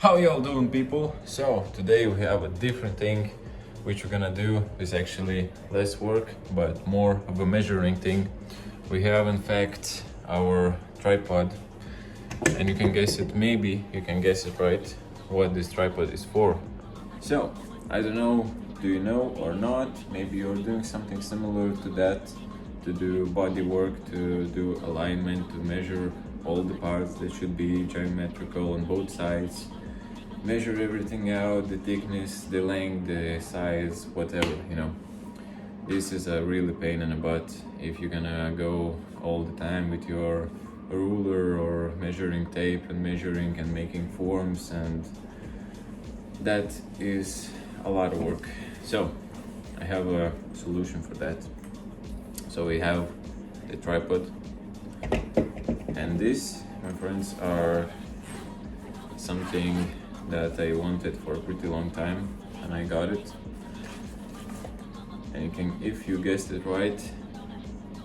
How y'all doing, people? So today we have a different thing which we're gonna do. Is actually less work but more of a measuring thing. We have in fact our tripod, and you can guess it, maybe you can guess it right, what this tripod is for. So I don't know, do you know or not? Maybe you're doing something similar to that, to do body work, to do alignment, to measure all the parts that should be geometrical on both sides, measure everything out, the thickness, the length, the size, whatever, you know. This is a really pain in the butt if you're gonna go all the time with your ruler or measuring tape and measuring and making forms, and that is a lot of work. So I have a solution for that. So we have the tripod, and this, my friends, are something that I wanted for a pretty long time, and I got it. And you can, if you guessed it right,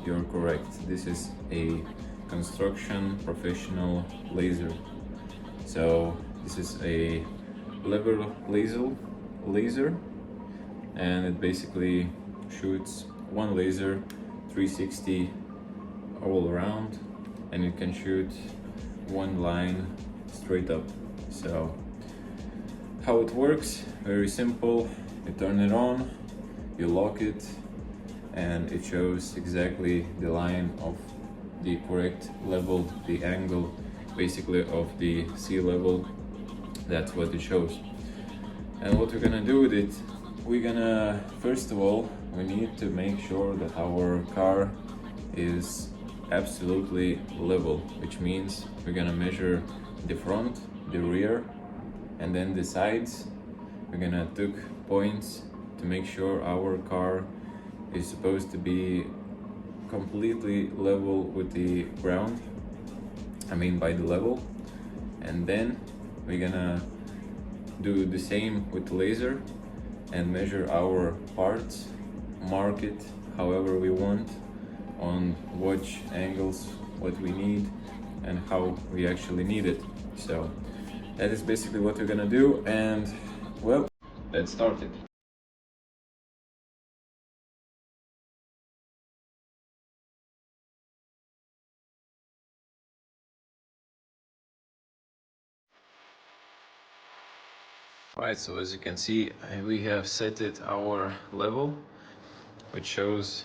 you're correct. This is a construction professional laser. So this is a lever laser, and it basically shoots one laser 360 all around, and you can shoot one line straight up. So how it works, very simple. You turn it on, you lock it, and it shows exactly the line of the correct level, the angle basically of the sea level. That's what it shows. And what we're gonna do with it, we're gonna, first of all, we need to make sure that our car is absolutely level, which means we're gonna measure the front, the rear, and then the sides. We're gonna take points to make sure our car is supposed to be completely level with the ground, I mean by the level. And then we're gonna do the same with the laser and measure our parts, mark it however we want, on which angles, what we need, and how we actually need it. So that is basically what we're gonna do, and well, let's start it. Right, so as you can see, we have set it our level, which shows,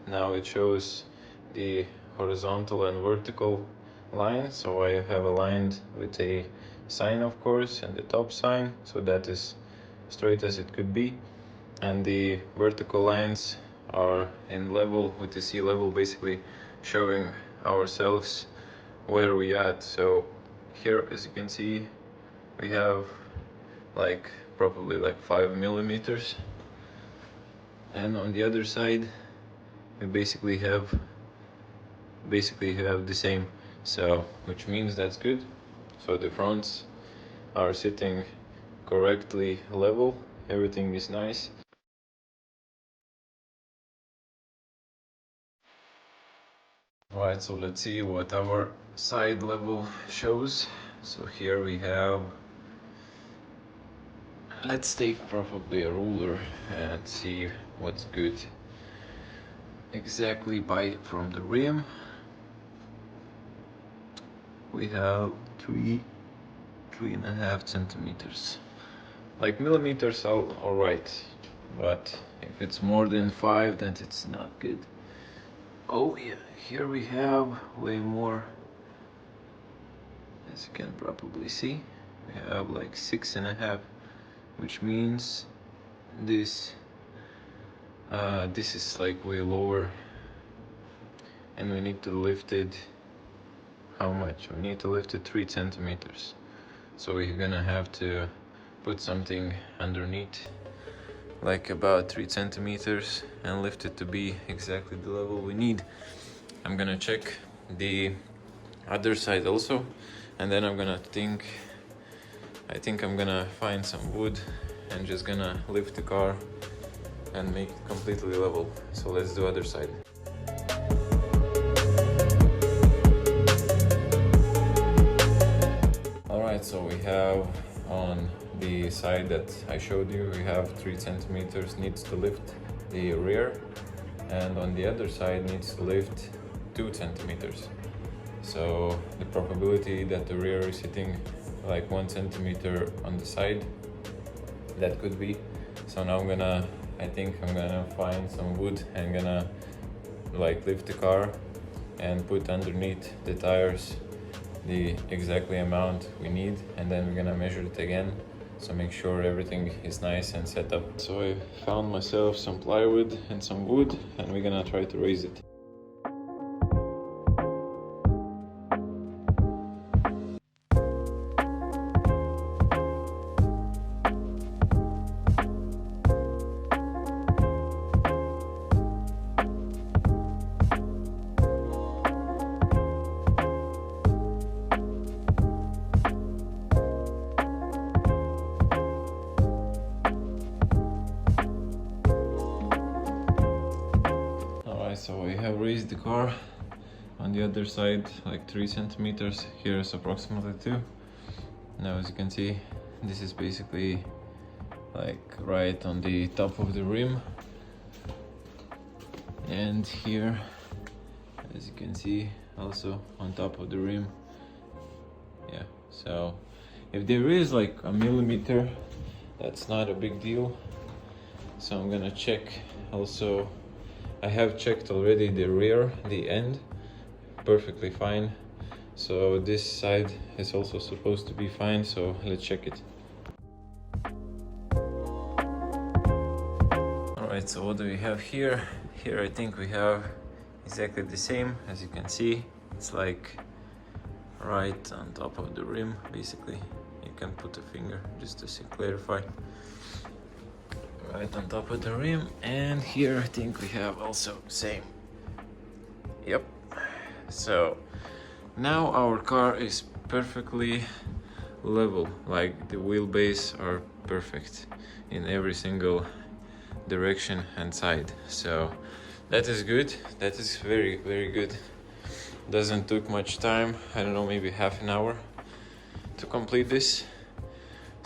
now it shows the horizontal and vertical line. So I have aligned with a sign, of course, and the top sign, so that is straight as it could be. And the vertical lines are in level with the sea level, basically showing ourselves where we at. So here, as you can see, we have like probably like 5 millimeters, and on the other side we basically have the same. So which means that's good. So the fronts are sitting correctly level, everything is nice. Right, so let's see what our side level shows. So here we have, let's take probably a ruler and see what's good. Exactly by from the rim we have 3.5 centimeters. Like millimeters are all right, but if it's more than 5, then it's not good. Oh yeah, here we have way more. As you can probably see, we have like 6.5, which means this this is like way lower, and we need to lift it. How much? We need to lift it 3 centimeters. So we're gonna have to put something underneath, like about 3 centimeters, and lift it to be exactly the level we need. I'm gonna check the other side also, and then I think I'm gonna find some wood and just gonna lift the car and make it completely level. So let's do other side. Alright, so we have on the side that I showed you, we have 3 centimeters needs to lift the rear, and on the other side needs to lift 2 centimeters. So the probability that the rear is hitting like 1 centimeter on the side, that could be. So now I think I'm gonna find some wood and gonna like lift the car and put underneath the tires the exactly amount we need, and then we're gonna measure it again, so make sure everything is nice and set up. So I found myself some plywood and some wood, and we're gonna try to raise it. So I have raised the car on the other side like 3 centimeters. Here is approximately 2. Now as you can see, this is basically like right on the top of the rim, and here as you can see also on top of the rim. Yeah, so if there is like a millimeter, that's not a big deal. So I'm gonna check also. I have checked already the rear, the end, perfectly fine. So this side is also supposed to be fine, so let's check it. Alright, so what do we have here? Here I think we have exactly the same. As you can see, it's like right on top of the rim, basically. You can put a finger just to clarify. Right on top of the rim, and here I think we have also same. Yep. So now our car is perfectly level, like the wheelbase are perfect in every single direction and side. So that is good. That is very, very good. Doesn't took much time. I don't know, maybe half an hour to complete this.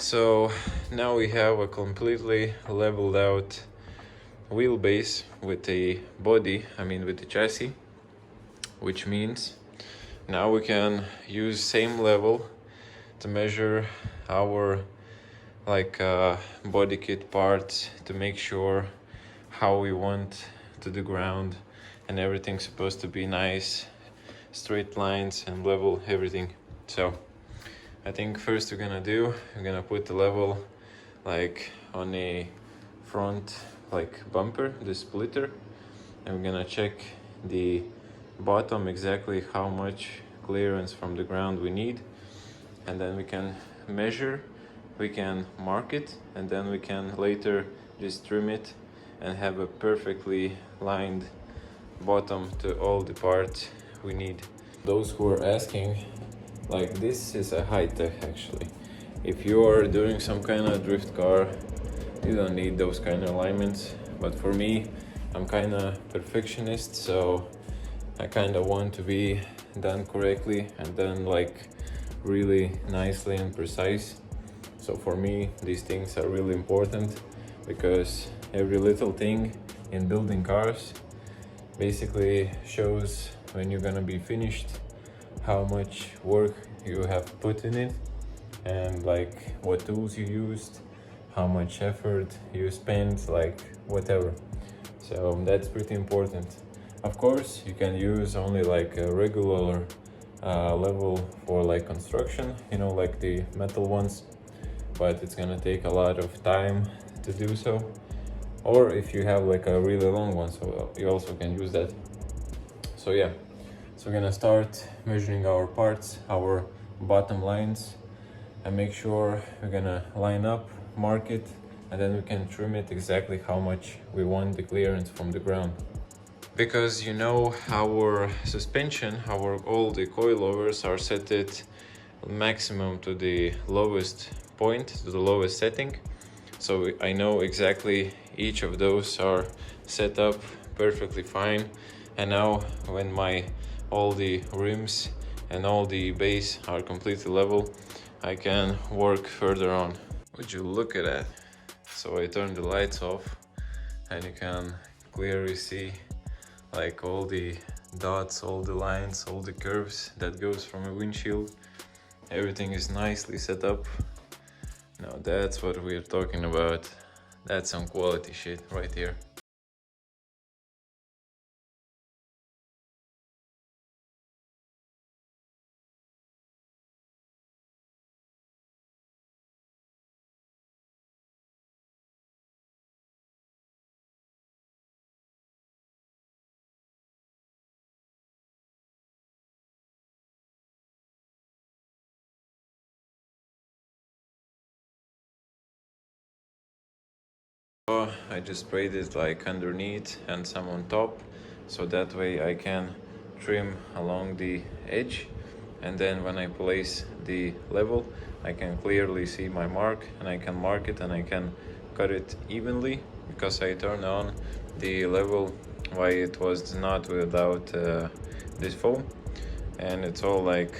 So now we have a completely leveled out wheelbase with a body, with the chassis, which means now we can use same level to measure our body kit parts, to make sure how we want to the ground, and everything's supposed to be nice, straight lines and level everything. So I think first we're gonna put the level like on a front bumper, the splitter, and we're gonna check the bottom exactly how much clearance from the ground we need, and then we can measure, we can mark it, and then we can later just trim it and have a perfectly lined bottom to all the parts we need. Those who are asking, this is a high tech actually. If you are doing some kind of drift car, you don't need those kind of alignments. But for me, I'm kind of perfectionist, so I kind of want to be done correctly and done really nicely and precise. So for me, these things are really important, because every little thing in building cars basically shows when you're gonna be finished, how much work you have put in it, and what tools you used, how much effort you spent, whatever. So that's pretty important. Of course, you can use only a regular level for construction, the metal ones, but it's gonna take a lot of time to do so. Or if you have a really long one, so you also can use that. So yeah, so we're gonna start measuring our parts, our bottom lines, and make sure we're gonna line up, mark it, and then we can trim it exactly how much we want the clearance from the ground. Because our suspension, all the coilovers are set at maximum to the lowest point, to the lowest setting. So I know exactly each of those are set up perfectly fine. And now when all the rims and all the base are completely level, I can work further on. Would you look at that? So I turn the lights off and you can clearly see like all the dots, all the lines, all the curves that goes from a windshield. Everything is nicely set up. Now that's what we're talking about. That's some quality shit right here. I just sprayed it like underneath and some on top, so that way I can trim along the edge, and then when I place the level I can clearly see my mark and I can mark it and I can cut it evenly, because I turned on the level why it was not without this foam, and it's all like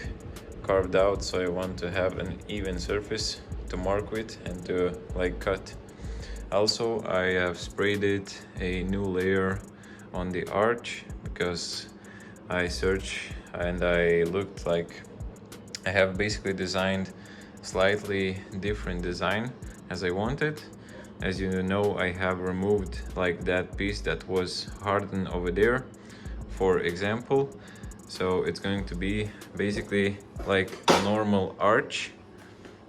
carved out, so I want to have an even surface to mark with and to like cut. Also, I have sprayed it a new layer on the arch, because I searched and I looked like I have basically designed slightly different design as I wanted. As you know, I have removed like that piece that was hardened over there, for example. So it's going to be basically like a normal arch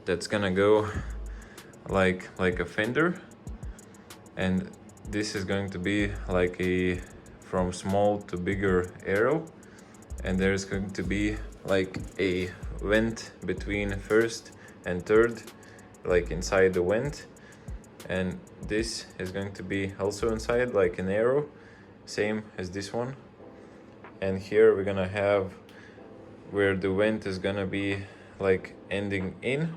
that's gonna go like a fender, and this is going to be like a from small to bigger arrow, and there's going to be like a vent between first and third, like inside the vent, and this is going to be also inside like an arrow, same as this one. And here we're gonna have where the vent is gonna be like ending in,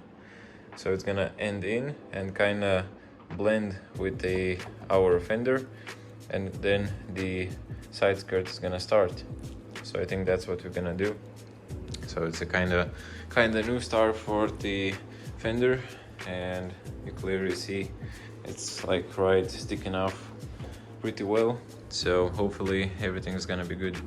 so it's gonna end in and kind of blend with our fender, and then the side skirt is gonna start. So I think that's what we're gonna do. So it's a kind of new start for the fender, and you clearly see it's like right sticking off pretty well. So hopefully everything is gonna be good.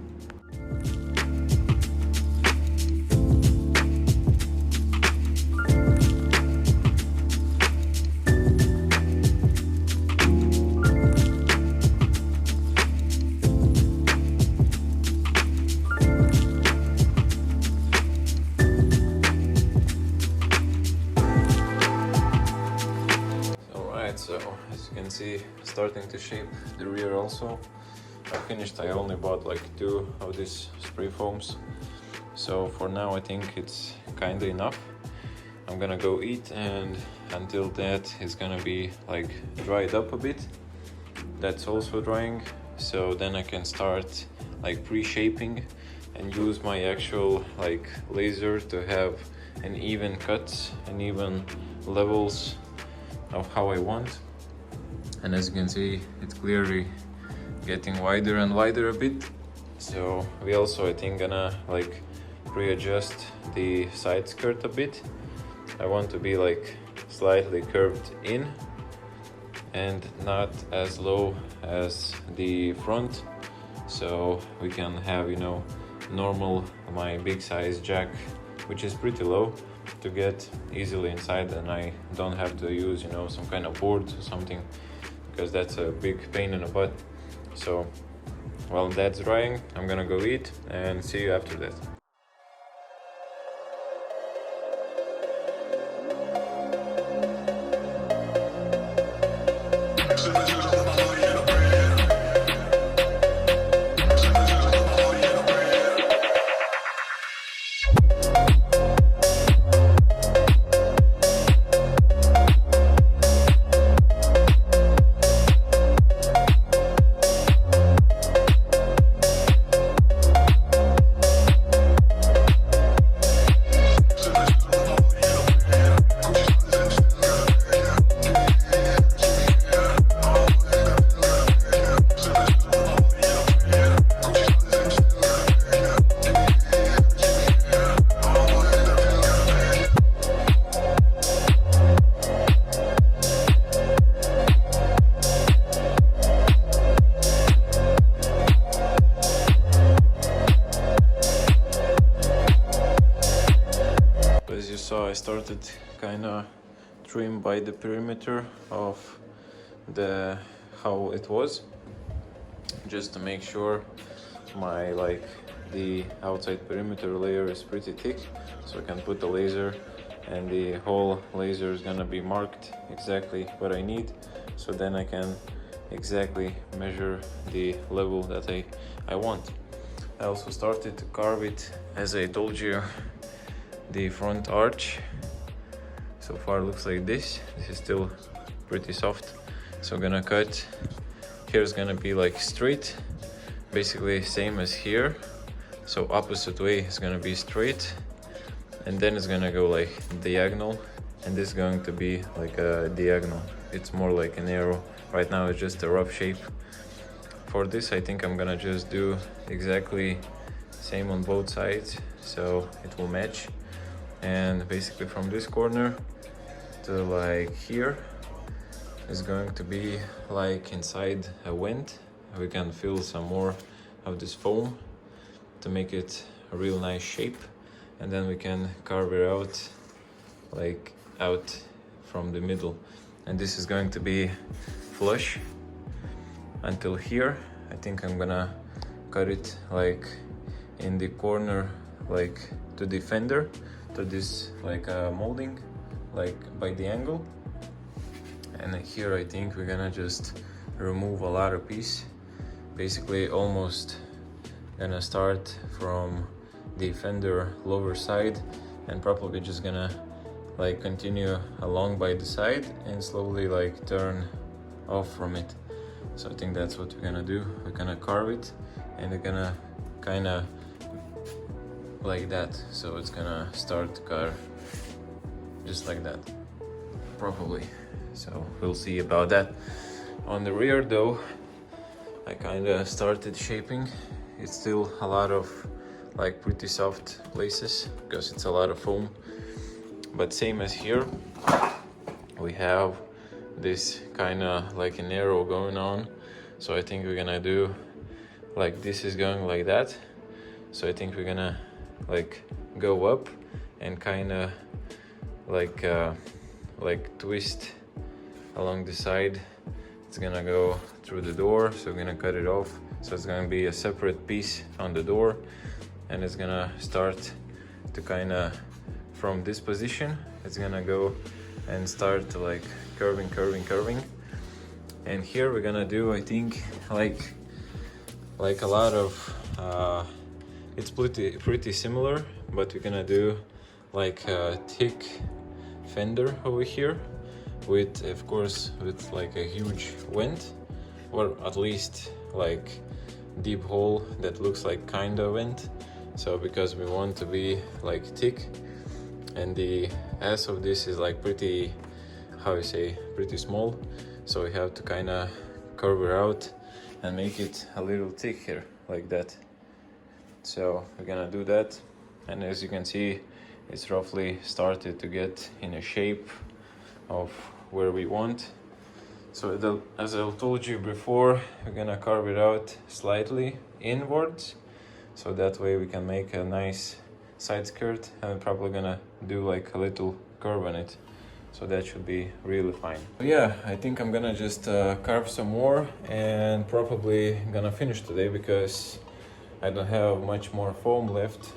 So as you can see, starting to shape the rear also. I finished, I only bought like 2 of these spray foams. So for now I think it's kinda enough. I'm gonna go eat, and until that is gonna be like dried up a bit. That's also drying, so then I can start like pre-shaping and use my actual like laser to have an even cuts and even levels of how I want. And as you can see, it's clearly getting wider and wider a bit. So we also, I think, gonna like readjust the side skirt a bit. I want to be like slightly curved in and not as low as the front, so we can have, you know, normal my big size jack, which is pretty low, to get easily inside, and I don't have to use, you know, some kind of board or something, because that's a big pain in the butt. So while that's drying, I'm gonna go eat and see you after that. started kind of trim by the perimeter of the how it was, just to make sure my the outside perimeter layer is pretty thick, so I can put the laser and the whole laser is gonna be marked exactly what I need, so then I can exactly measure the level that I want. I also started to carve it, as I told you, the front arch. So far looks like this. This is still pretty soft, so I'm gonna cut. Here's gonna be like straight, basically same as here, so opposite way is gonna be straight, and then it's gonna go like diagonal, and this is going to be like a diagonal. It's more like an arrow. Right now it's just a rough shape. For this I think I'm gonna just do exactly same on both sides, so it will match. And basically from this corner to like here is going to be like inside a vent. We can fill some more of this foam to make it a real nice shape, and then we can carve it out like out from the middle. And this is going to be flush until here. I think I'm gonna cut it like in the corner, like to the fender, to this like molding, like by the angle. And here I think we're gonna just remove a lot of piece, basically almost gonna start from the fender lower side and probably just gonna like continue along by the side and slowly like turn off from it. So I think that's what we're gonna do. We're gonna carve it and we're gonna kind of like that, so it's gonna start to carve just like that probably. So we'll see about that. On the rear though, I kind of started shaping. It's still a lot of like pretty soft places because it's a lot of foam, but same as here, we have this kind of like an arrow going on. So I think we're gonna do like this is going like that. So I think we're gonna like go up and kind of like twist along the side. It's gonna go through the door, so we're gonna cut it off, so it's gonna be a separate piece on the door, and it's gonna start to kind of from this position, it's gonna go and start to like curving. And here we're gonna do, I think, like a lot of it's pretty similar, but we're gonna do like a thick fender over here with, of course, with like a huge vent, or at least like deep hole that looks like kind of vent. So because we want to be like thick, and the ass of this is like pretty, how you say, pretty small, so we have to kind of curve it out and make it a little thick here like that. So we're gonna do that, and as you can see, it's roughly started to get in a shape of where we want. So as I told you before, we're gonna carve it out slightly inwards, so that way we can make a nice side skirt, and we're probably gonna do like a little curve on it, so that should be really fine. So yeah, I think I'm gonna just carve some more and probably gonna finish today because I don't have much more foam left.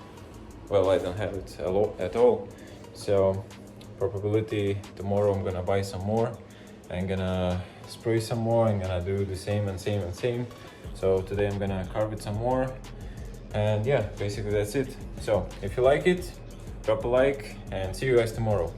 Well, I don't have it at all, so probability tomorrow I'm gonna buy some more. I'm gonna spray some more. I'm gonna do the same and same. So today I'm gonna carve it some more, and yeah, basically that's it. So if you like it, drop a like, and see you guys tomorrow.